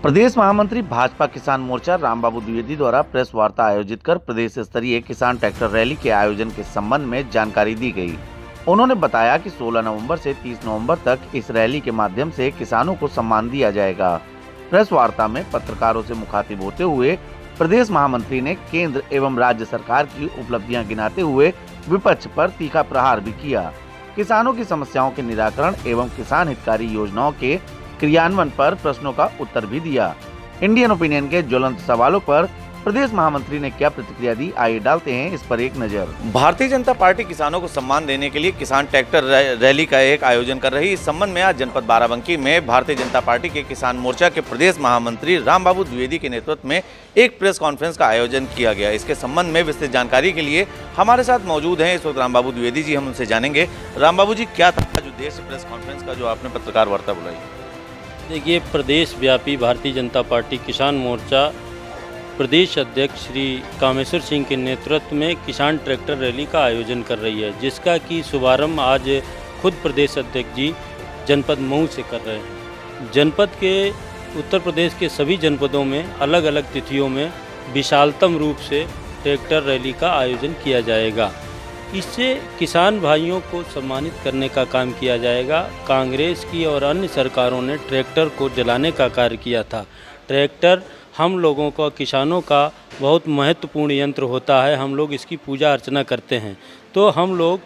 प्रदेश महामंत्री भाजपा किसान मोर्चा रामबाबू द्विवेदी द्वारा प्रेस वार्ता आयोजित कर प्रदेश स्तरीय किसान ट्रैक्टर रैली के आयोजन के संबंध में जानकारी दी गई। उन्होंने बताया कि 16 नवंबर से 30 नवंबर तक इस रैली के माध्यम से किसानों को सम्मान दिया जाएगा। प्रेस वार्ता में पत्रकारों से मुखातिब होते हुए प्रदेश महामंत्री ने केंद्र एवं राज्य सरकार की उपलब्धियां गिनाते हुए विपक्ष पर तीखा प्रहार भी किया। किसानों की समस्याओं के निराकरण एवं किसान हितकारी योजनाओं के क्रियान्वयन पर प्रश्नों का उत्तर भी दिया। इंडियन ओपिनियन के ज्वलंत सवालों पर प्रदेश महामंत्री ने क्या प्रतिक्रिया दी, आइए डालते हैं इस पर एक नजर। भारतीय जनता पार्टी किसानों को सम्मान देने के लिए किसान ट्रैक्टर रैली का एक आयोजन कर रही। इस संबंध में आज जनपद बाराबंकी में भारतीय जनता पार्टी के किसान मोर्चा के प्रदेश महामंत्री रामबाबू द्विवेदी के नेतृत्व में एक प्रेस कॉन्फ्रेंस का आयोजन किया गया। इसके संबंध में विस्तृत जानकारी के लिए हमारे साथ मौजूद हैं इस वक्त रामबाबू द्विवेदी जी। हम उनसे जानेंगे, रामबाबू जी क्या था आज उद्देश्य प्रेस कॉन्फ्रेंस का जो आपने पत्रकार वार्ता बुलाई? देखिए, प्रदेश व्यापी भारतीय जनता पार्टी किसान मोर्चा प्रदेश अध्यक्ष श्री कामेश्वर सिंह के नेतृत्व में किसान ट्रैक्टर रैली का आयोजन कर रही है, जिसका कि शुभारंभ आज खुद प्रदेश अध्यक्ष जी जनपद मऊ से कर रहे हैं। जनपद के उत्तर प्रदेश के सभी जनपदों में अलग अलग तिथियों में विशालतम रूप से ट्रैक्टर रैली का आयोजन किया जाएगा। इससे किसान भाइयों को सम्मानित करने का काम किया जाएगा। कांग्रेस की और अन्य सरकारों ने ट्रैक्टर को जलाने का कार्य किया था। ट्रैक्टर हम लोगों का, किसानों का बहुत महत्वपूर्ण यंत्र होता है। हम लोग इसकी पूजा अर्चना करते हैं। तो हम लोग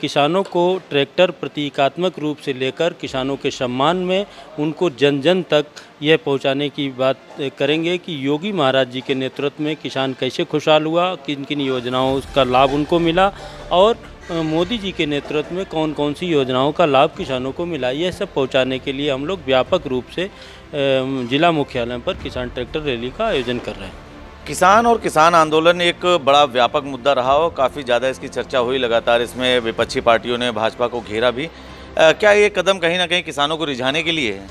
किसानों को ट्रैक्टर प्रतीकात्मक रूप से लेकर किसानों के सम्मान में उनको जन जन तक यह पहुंचाने की बात करेंगे कि योगी महाराज जी के नेतृत्व में किसान कैसे खुशहाल हुआ, किन किन योजनाओं का लाभ उनको मिला और मोदी जी के नेतृत्व में कौन कौन सी योजनाओं का लाभ किसानों को मिला। यह सब पहुंचाने के लिए हम लोग व्यापक रूप से जिला मुख्यालय पर किसान ट्रैक्टर रैली का आयोजन कर रहे हैं। किसान और किसान आंदोलन एक बड़ा व्यापक मुद्दा रहा हो, काफ़ी ज़्यादा इसकी चर्चा हुई, लगातार इसमें विपक्षी पार्टियों ने भाजपा को घेरा भी। क्या ये कदम कहीं ना कहीं किसानों को रिझाने के लिए है?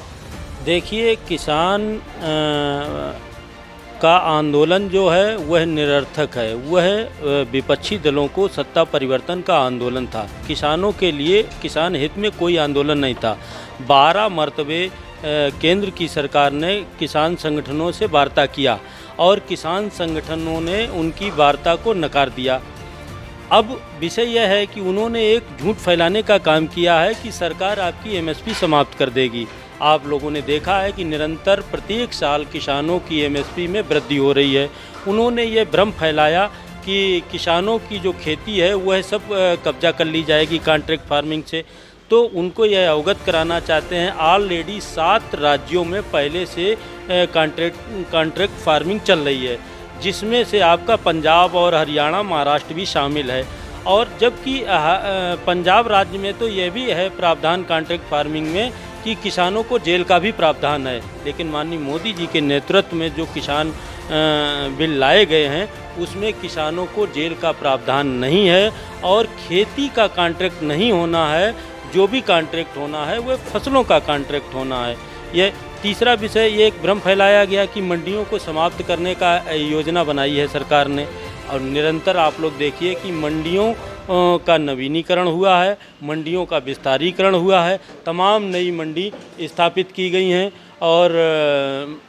देखिए, किसान का आंदोलन जो है वह निरर्थक है। वह विपक्षी दलों को सत्ता परिवर्तन का आंदोलन था। किसानों के लिए, किसान हित में कोई आंदोलन नहीं था। 12 मरतबे केंद्र की सरकार ने किसान संगठनों से वार्ता किया और किसान संगठनों ने उनकी वार्ता को नकार दिया। अब विषय यह है कि उन्होंने एक झूठ फैलाने का काम किया है कि सरकार आपकी एमएसपी समाप्त कर देगी। आप लोगों ने देखा है कि निरंतर प्रत्येक साल किसानों की एमएसपी में वृद्धि हो रही है। उन्होंने ये भ्रम फैलाया कि किसानों की जो खेती है वह सब कब्जा कर ली जाएगी कॉन्ट्रैक्ट फार्मिंग से। तो उनको यह अवगत कराना चाहते हैं, ऑलरेडी 7 राज्यों में पहले से कॉन्ट्रैक्ट फार्मिंग चल रही है, जिसमें से आपका पंजाब और हरियाणा, महाराष्ट्र भी शामिल है। और जबकि पंजाब राज्य में तो यह भी है प्रावधान कॉन्ट्रैक्ट फार्मिंग में कि किसानों को जेल का भी प्रावधान है। लेकिन माननीय मोदी जी के नेतृत्व में जो किसान बिल लाए गए हैं उसमें किसानों को जेल का प्रावधान नहीं है और खेती का कॉन्ट्रैक्ट नहीं होना है। जो भी कॉन्ट्रैक्ट होना है वह फसलों का कॉन्ट्रैक्ट होना है। यह तीसरा विषय, ये एक भ्रम फैलाया गया कि मंडियों को समाप्त करने का योजना बनाई है सरकार ने। और निरंतर आप लोग देखिए कि मंडियों का नवीनीकरण हुआ है, मंडियों का विस्तारीकरण हुआ है, तमाम नई मंडी स्थापित की गई हैं और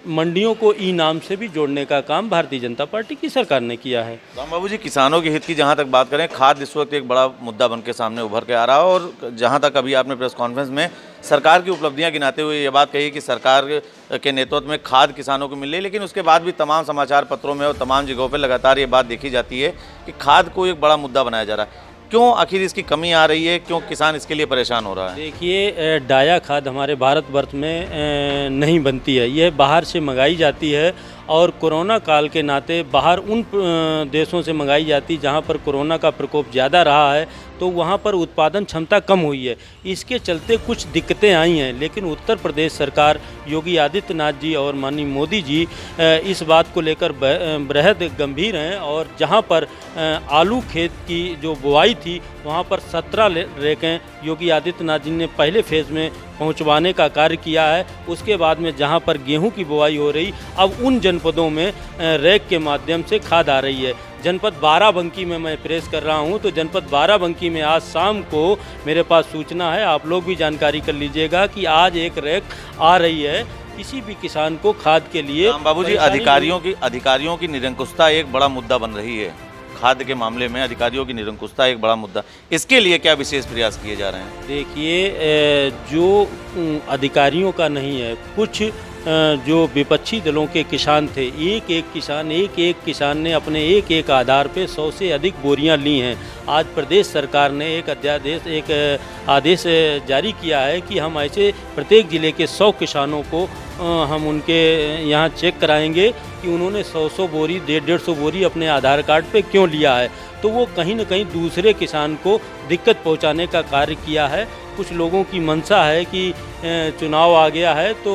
मंडियों को ई नाम से भी जोड़ने का काम भारतीय जनता पार्टी की सरकार ने किया है। रामबाबू जी, किसानों के हित की जहां तक बात करें, खाद इस वक्त एक बड़ा मुद्दा बन के सामने उभर के आ रहा है और जहां तक अभी आपने प्रेस कॉन्फ्रेंस में सरकार की उपलब्धियां गिनाते हुए ये बात कही कि सरकार के नेतृत्व में खाद किसानों को मिल रही है, लेकिन उसके बाद भी तमाम समाचार पत्रों में और तमाम जगहों पर लगातार ये बात देखी जाती है कि खाद को एक बड़ा मुद्दा बनाया जा रहा है। क्यों आखिर इसकी कमी आ रही है? क्यों किसान इसके लिए परेशान हो रहा है? देखिए, डाया खाद हमारे भारतवर्ष में नहीं बनती है, यह बाहर से मंगाई जाती है और कोरोना काल के नाते बाहर उन देशों से मंगाई जाती जहां पर कोरोना का प्रकोप ज़्यादा रहा है, तो वहां पर उत्पादन क्षमता कम हुई है। इसके चलते कुछ दिक्कतें आई हैं, लेकिन उत्तर प्रदेश सरकार, योगी आदित्यनाथ जी और माननीय मोदी जी इस बात को लेकर बेहद गंभीर हैं और जहां पर आलू खेत की जो बुआई थी वहां पर 17 रैकें योगी आदित्यनाथ जी ने पहले फेज़ में पहुंचवाने का कार्य किया है। उसके बाद में जहां पर गेहूं की बुआई हो रही, अब उन जनपदों में रैक के माध्यम से खाद आ रही है। जनपद बाराबंकी में मैं प्रेस कर रहा हूं, तो जनपद बाराबंकी में आज शाम को मेरे पास सूचना है, आप लोग भी जानकारी कर लीजिएगा कि आज एक रैक आ रही है किसी भी किसान को खाद के लिए राम बाबू जी, परेशानी अधिकारियों की निरंकुशता एक बड़ा मुद्दा बन रही है। खाद्य के मामले में अधिकारियों की निरंकुशता एक बड़ा मुद्दा, इसके लिए क्या विशेष प्रयास किए जा रहे हैं? देखिए, जो अधिकारियों का नहीं है, कुछ जो विपक्षी दलों के किसान थे, एक एक किसान ने अपने एक आधार पे 100 से अधिक बोरियां ली हैं। आज प्रदेश सरकार ने एक आदेश जारी किया है कि हम ऐसे प्रत्येक ज़िले के 100 किसानों को हम उनके यहाँ चेक कराएंगे कि उन्होंने 100 बोरी 150 बोरी अपने आधार कार्ड पे क्यों लिया है। तो वो कहीं न कहीं दूसरे किसान को दिक्कत पहुंचाने का कार्य किया है। कुछ लोगों की मंशा है कि चुनाव आ गया है तो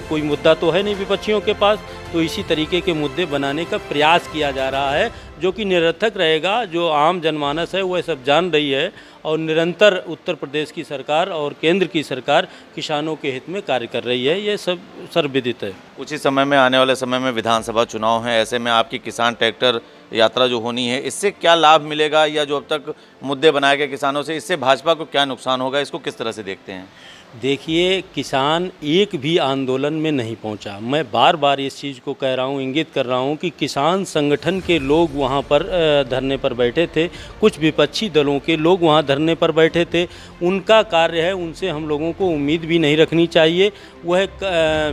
कोई मुद्दा तो है नहीं विपक्षियों के पास, तो इसी तरीके के मुद्दे बनाने का प्रयास किया जा रहा है, जो कि निरर्थक रहेगा। जो आम जनमानस है वह सब जान रही है और निरंतर उत्तर प्रदेश की सरकार और केंद्र की सरकार किसानों के हित में कार्य कर रही है, ये सब सर्वविदित है। कुछ ही समय में, आने वाले समय में विधानसभा चुनाव है, ऐसे में आपकी किसान ट्रैक्टर यात्रा जो होनी है, इससे क्या लाभ मिलेगा, या जो अब तक मुद्दे बनाए गए किसानों से, इससे भाजपा को क्या नुकसान होगा, इसको किस तरह से देखते हैं? देखिए, किसान एक भी आंदोलन में नहीं पहुंचा। मैं बार बार इस चीज़ को कह रहा हूं, इंगित कर रहा हूं कि किसान संगठन के लोग वहां पर धरने पर बैठे थे, कुछ विपक्षी दलों के लोग वहां धरने पर बैठे थे। उनका कार्य है, उनसे हम लोगों को उम्मीद भी नहीं रखनी चाहिए। वह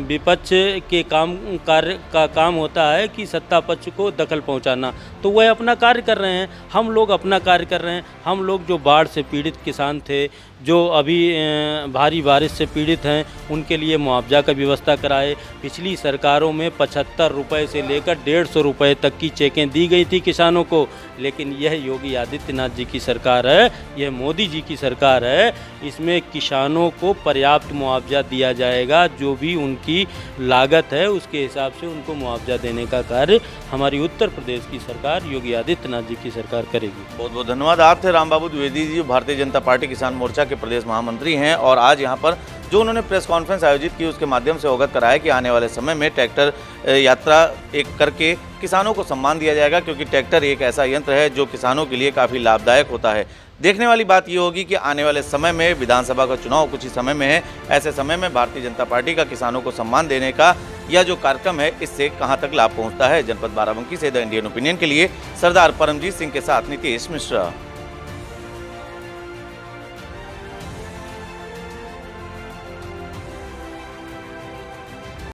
विपक्ष के कार्य का काम होता है कि सत्ता पक्ष को दखल पहुंचाना, तो वह अपना कार्य कर रहे हैं, हम लोग अपना कार्य कर रहे हैं। हम लोग जो बाढ़ से पीड़ित किसान थे, जो अभी भारी बारिश से पीड़ित हैं, उनके लिए मुआवजा का व्यवस्था कराए। पिछली सरकारों में 75 रुपये से लेकर 150 रुपये तक की चेकें दी गई थी किसानों को, लेकिन यह योगी आदित्यनाथ जी की सरकार है, यह मोदी जी की सरकार है। इसमें किसानों को पर्याप्त मुआवजा दिया जाएगा, जो भी उनकी लागत है उसके हिसाब से उनको मुआवजा देने का कार्य हमारी उत्तर प्रदेश की सरकार, योगी आदित्यनाथ जी की सरकार करेगी। बहुत बहुत धन्यवाद। आप थे राम बाबू द्विवेदी जी, भारतीय जनता पार्टी किसान मोर्चा के प्रदेश महामंत्री हैं, और आज यहाँ पर जो उन्होंने प्रेस कॉन्फ्रेंस आयोजित की उसके माध्यम से अवगत कराया कि आने वाले समय में ट्रैक्टर यात्रा एक करके किसानों को सम्मान दिया जाएगा, क्योंकि ट्रैक्टर एक ऐसा यंत्र है जो किसानों के लिए काफ़ी लाभदायक होता है। देखने वाली बात ये होगी कि आने वाले समय में विधानसभा का चुनाव कुछ ही समय में है, ऐसे समय में भारतीय जनता पार्टी का किसानों को सम्मान देने का यह जो कार्यक्रम है, इससे कहां तक लाभ पहुंचता है। जनपद बाराबंकी से द इंडियन ओपिनियन के लिए सरदार परमजीत सिंह के साथ नीतीश मिश्रा।